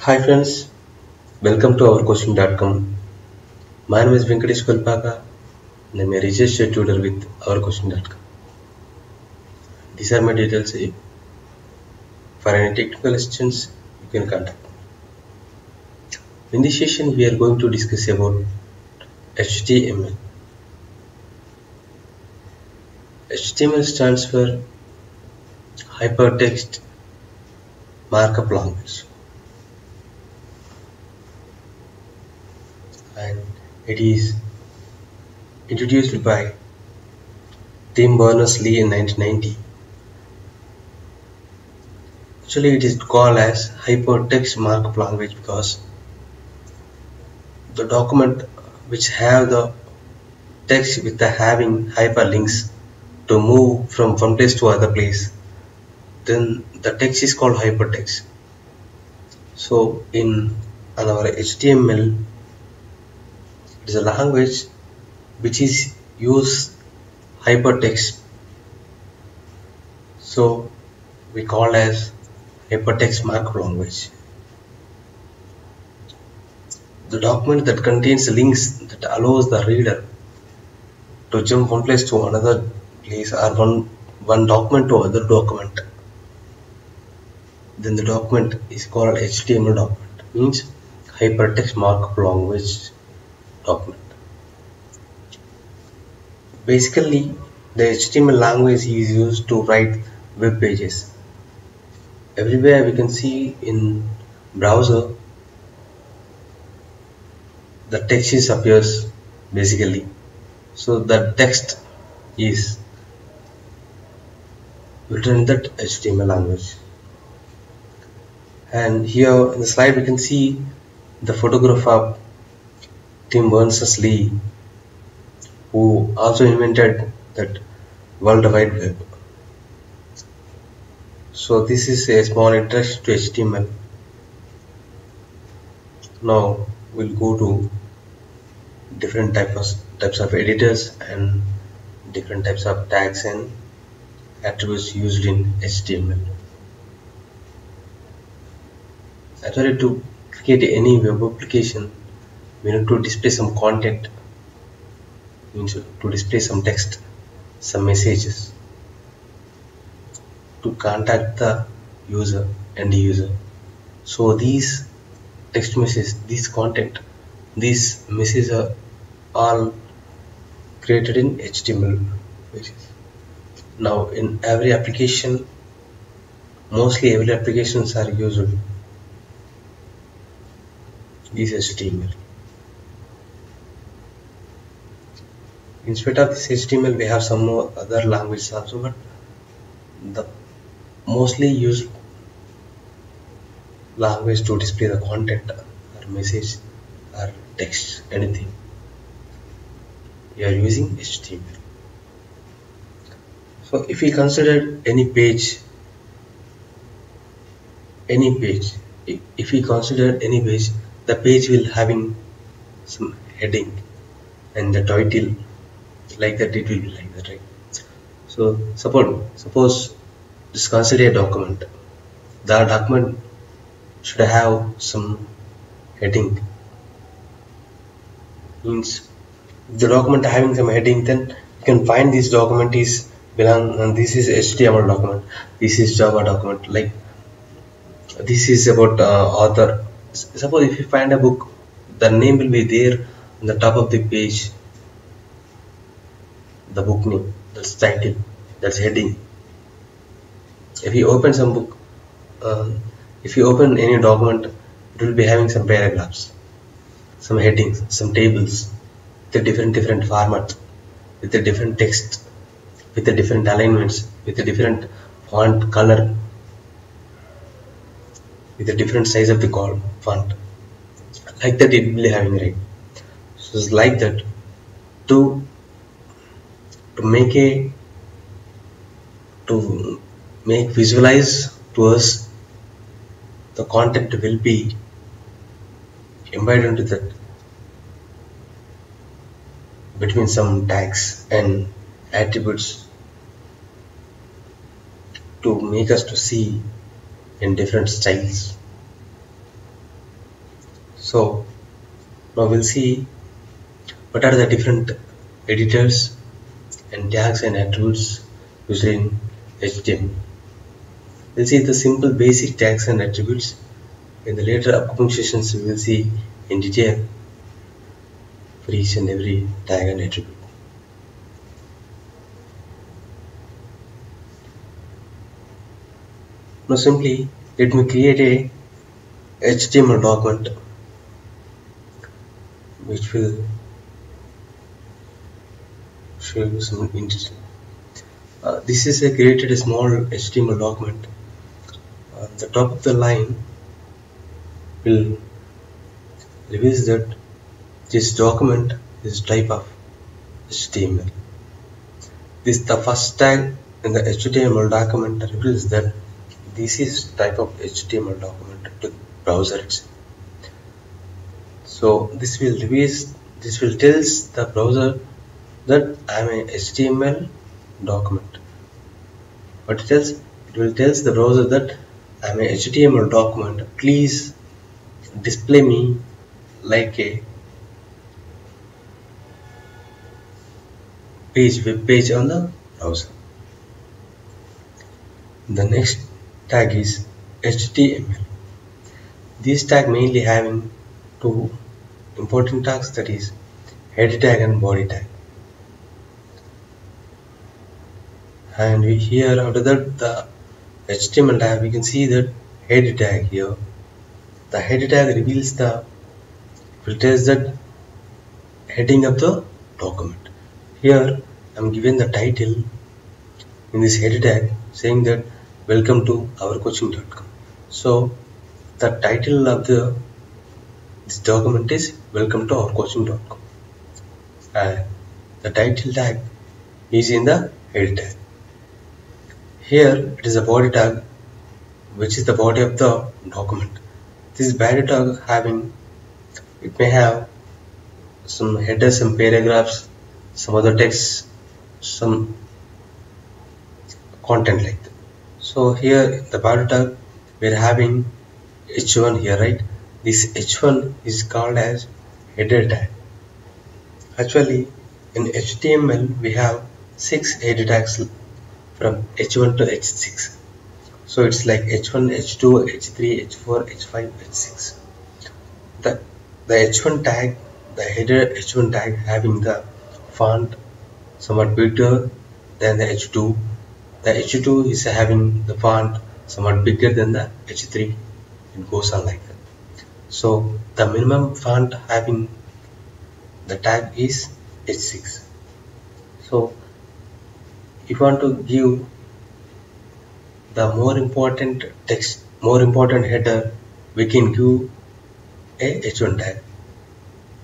Hi friends, welcome to ourquestion.com. My name is Venkatesh and I'm a research tutor with ourquestion.com. These are my details. For any technical questions, you can contact. In this session, we are going to discuss about HTML. HTML stands for Hypertext Markup Language, and it is introduced by Tim Berners-Lee in 1990. Actually, it is called as Hypertext Markup Language because the document which have the text with the having hyperlinks to move from one place to other place, then the text is called hypertext. So in our HTML, it is a language which is use hypertext, so we call as hypertext markup language. The document that contains links that allows the reader to jump one place to another place, or one document to other document, then the document is called HTML document, means hypertext markup language document. Basically, the HTML language is used to write web pages. Everywhere we can see in browser, the text is appears basically. So the text is written in that HTML language. And here in the slide we can see the photograph of Tim Berners-Lee, who also invented that World Wide Web. So this is a small introduction to HTML. Now we'll go to different types of editors and different types of tags and attributes used in HTML. Actually, to create any web application, we need to display some content, means to display some text, some messages, to contact the end user. So these text messages, this content, these messages are all created in HTML pages. Now in every application, mostly every applications are used this HTML. Instead of this HTML, we have some more other languages also, but the mostly used language to display the content or message or text, anything, we are using HTML. So if we consider any page, if we consider any page, the page will having some heading and the title, like that it will be like that, right? So suppose just consider a document. The document should have some heading, means if the document having some heading, then you can find this document is belong, and this is HTML document, this is Java document, like this is about author. Suppose if you find a book, the name will be there on the top of the page, the book name, that's title, that's heading. If you open some book, if you open any document, it will be having some paragraphs, some headings, some tables, with a different format, with a different text, with the different alignments, with a different font color, with a different size of the font, like that it will be having, right? So it's like that. To make visualize to us, the content will be embedded into that between some tags and attributes to make us to see in different styles. So now we'll see what are the different editors and tags and attributes used in HTML. We'll see the simple basic tags and attributes. In the later upcoming sessions, we will see in detail for each and every tag and attribute. Now simply let me create a HTML document which will show you some interesting. This is created a small HTML document. The top of the line will reveals that this document is type of HTML. This the first tag in the HTML document reveals that this is type of HTML document to browser itself. So this will tells the browser that I am a HTML document. What it tells? It will tells the browser that I am a HTML document. Please display me like a web page on the browser. The next tag is HTML. This tag mainly having two important tags, that is head tag and body tag. And here after that the HTML tag, we can see that head tag here. The head tag reveals the will tells that heading of the document. Here I am given the title in this head tag saying that welcome to ourcoaching.com. So the title of this document is welcome to ourcoaching.com, and the title tag is in the head tag. Here it is a body tag, which is the body of the document. This body tag having, it may have some headers, some paragraphs, some other text, some content like that. So here the body tag we are having h1 here, right? This h1 is called as header tag. Actually in HTML we have 6 header tags from h1 to h6. So it's like h1, h2, h3, h4, h5, h6. The h1 tag, the header h1 tag having the font somewhat bigger than the h2. The h2 is having the font somewhat bigger than the h3. It goes on like that. So the minimum font having the tag is h6. So if you want to give the more important text, more important header, we can give a h1 tag.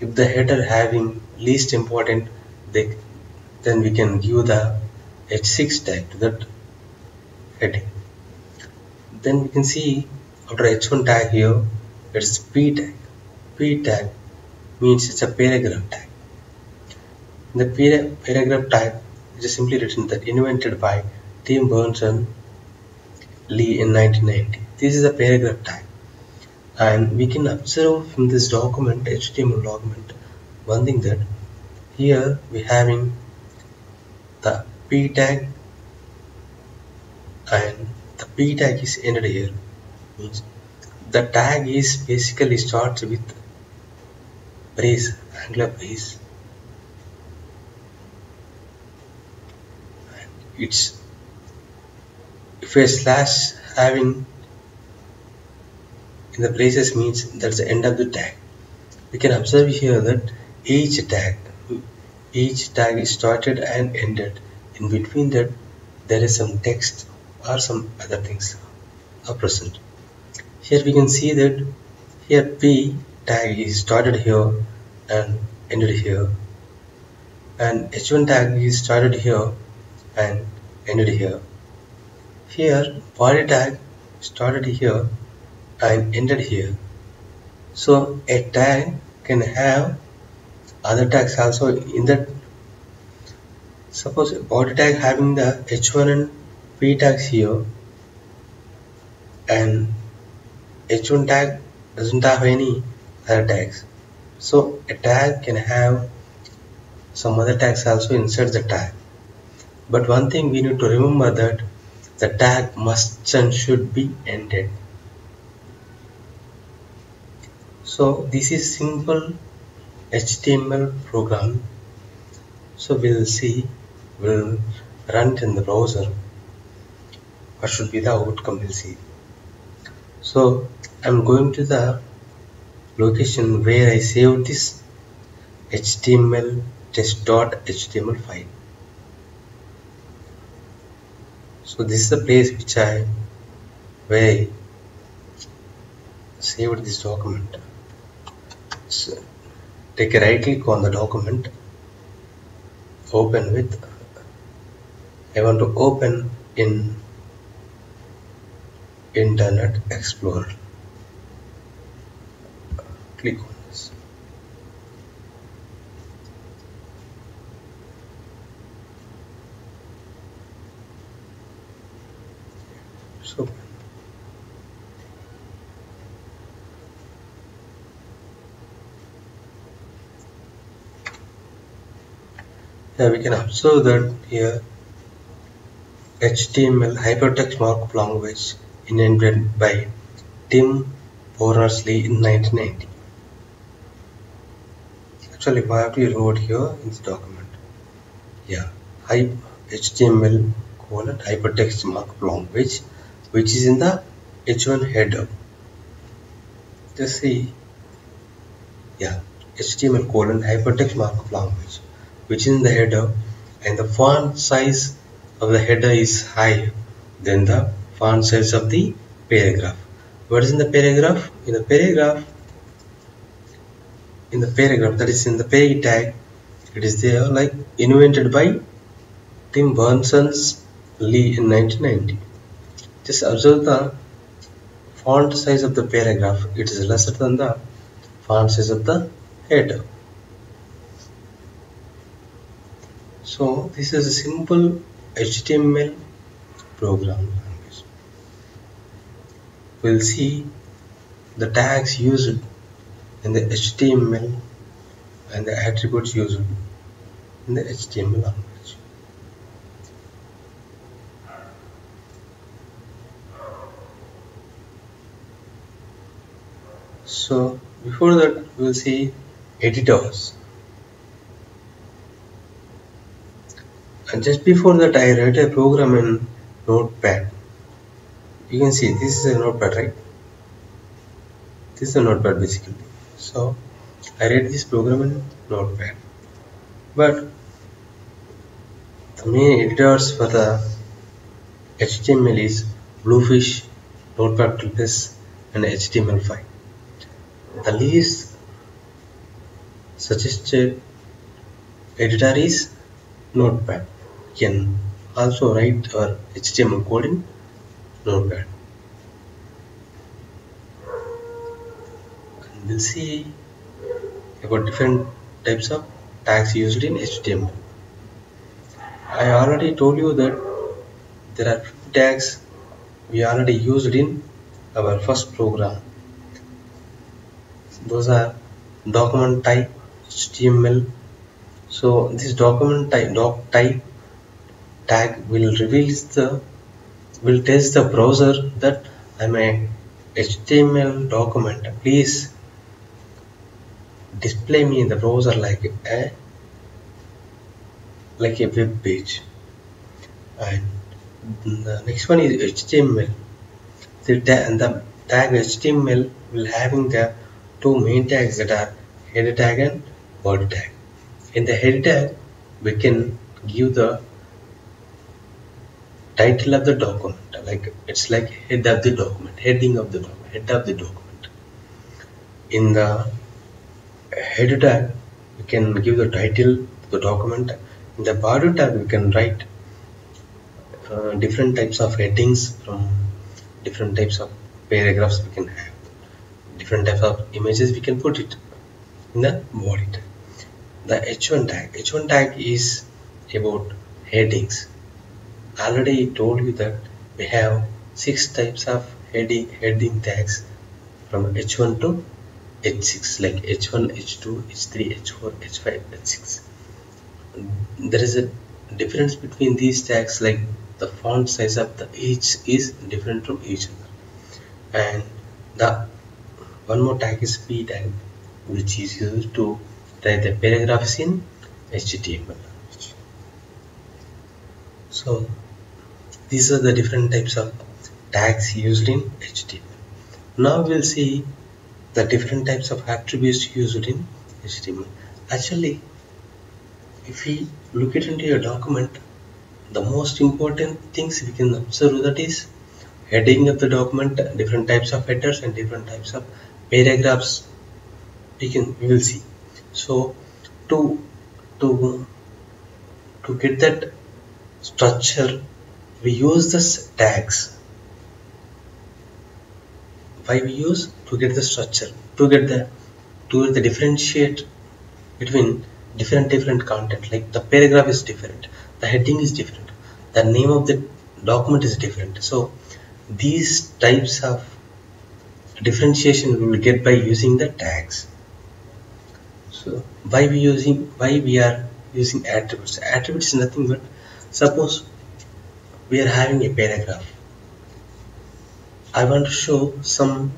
If the header having least important, then we can give the h6 tag to that heading. Then we can see after h1 tag here, it is p tag. P tag means it's a paragraph tag. The paragraph tag is simply written that invented by Tim Berners-Lee in 1990. This is a paragraph tag, and we can observe from this document, HTML document, one thing that here we having the p tag, and the p tag is ended here. Means the tag is basically starts with brace, angular brace. It's if a slash having in the braces means that's the end of the tag. We can observe here that each tag is started and ended. In between that there is some text or some other things are present. Here we can see that here p tag is started here and ended here, and h1 tag is started here and ended here. Here body tag started here and ended here. So a tag can have other tags also in that. Suppose a body tag having the h1 and p tags here, and h1 tag doesn't have any other tags. So a tag can have some other tags also inside the tag. But one thing we need to remember that the tag must and should be ended. So this is simple HTML program. So we'll run it in the browser. What should be the outcome, we'll see. So I'm going to the location where I saved this HTML test.html file. So this is the place where I saved this document. So take a right click on the document, open with, I want to open in Internet Explorer. Click on this. So yeah, we can observe that here HTML hypertext markup language invented by Tim Berners-Lee in 1990. Actually, what we wrote here in this document, yeah, HTML hypertext markup language, which is in the H1 header. Just see, yeah, HTML hypertext markup language, which is in the header, and the font size of the header is higher than the font size of the paragraph. What is in the paragraph? In the paragraph that is in the page tag, it is there like invented by Tim Berners-Lee in 1990. Just observe the font size of the paragraph. It is lesser than the font size of the header. So this is a simple HTML program language. We'll see the tags used in the HTML and the attributes used in the HTML language. So before that, we'll see editors. And just before that, I write a program in Notepad. You can see this is a Notepad, right? This is a Notepad basically. So I write this program in Notepad. But the main editors for the HTML is Bluefish, Notepad++, and HTML5. The least suggested editor is Notepad. You can also write our HTML code in Notepad. And we'll see about different types of tags used in HTML. I already told you that there are few tags we already used in our first program. Those are document type, HTML. So this document type, doc type tag will test the browser that I'm a HTML document. Please display me in the browser like a web page. And the next one is HTML. The tag HTML will having the two main tags that are header tag and body tag. In the header tag, we can give the title of the document, like it's like head of the document, heading of the document, head of the document. In the header tag, we can give the title to the document. In the body tag, we can write different types of headings from different types of paragraphs. We can have different types of images. We can put it in the body tag. The H1 tag is about headings. Already told you that we have 6 types of heading tags from H1 to H6 like H1, H2, H3, H4, H5, H6. There is a difference between these tags, like the font size of the each is different from each other. And the one more tag is P tag, which is used to write the paragraphs in HTML. So these are the different types of tags used in HTML. Now we'll see the different types of attributes used in HTML. Actually, if we look it into your document, the most important things we can observe, that is heading of the document, different types of headers and different types of paragraphs we will see. So to get that structure, we use this tags. Why we use? To get the structure, to get the differentiate between different content. Like the paragraph is different, the heading is different, the name of the document is different. So these types of differentiation we will get by using the tags. So why we are using attributes? Attributes is nothing but, suppose we are having a paragraph. I want to show some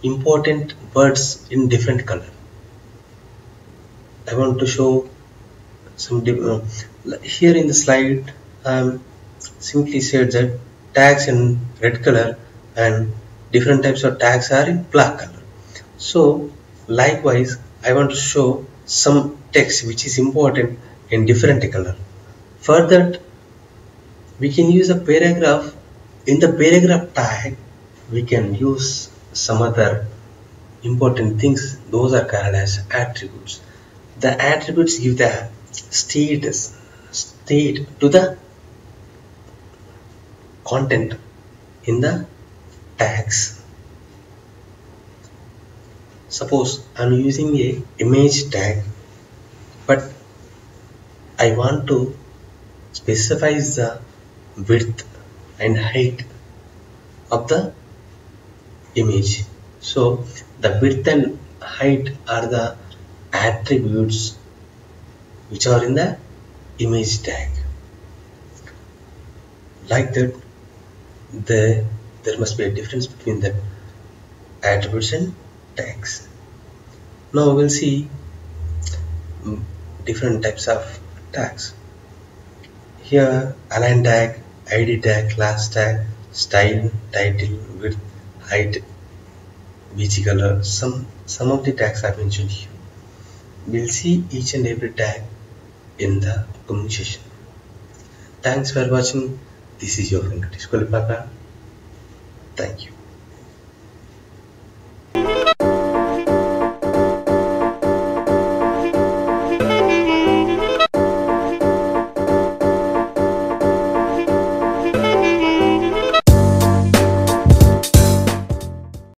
important words in different color. I want to show some here in the slide. Simply said that tags in red color and different types of tags are in black color. So likewise, I want to show some text which is important in different color. For that, we can use a paragraph. In the paragraph tag, we can use some other important things. Those are called as attributes. The attributes give the state to the content in the tags. Suppose I am using a image tag, but I want to specify the width and height of the image. So the width and height are the attributes which are in the image tag. Like that, there must be a difference between the attributes and tags. Now we'll see different types of tags. Here, align tag, ID tag, class tag, style, title, width, height, BG color. Some of the tags are mentioned here. We'll see each and every tag in the upcoming session. Thanks for watching. This is your Venkatesh. Thank you.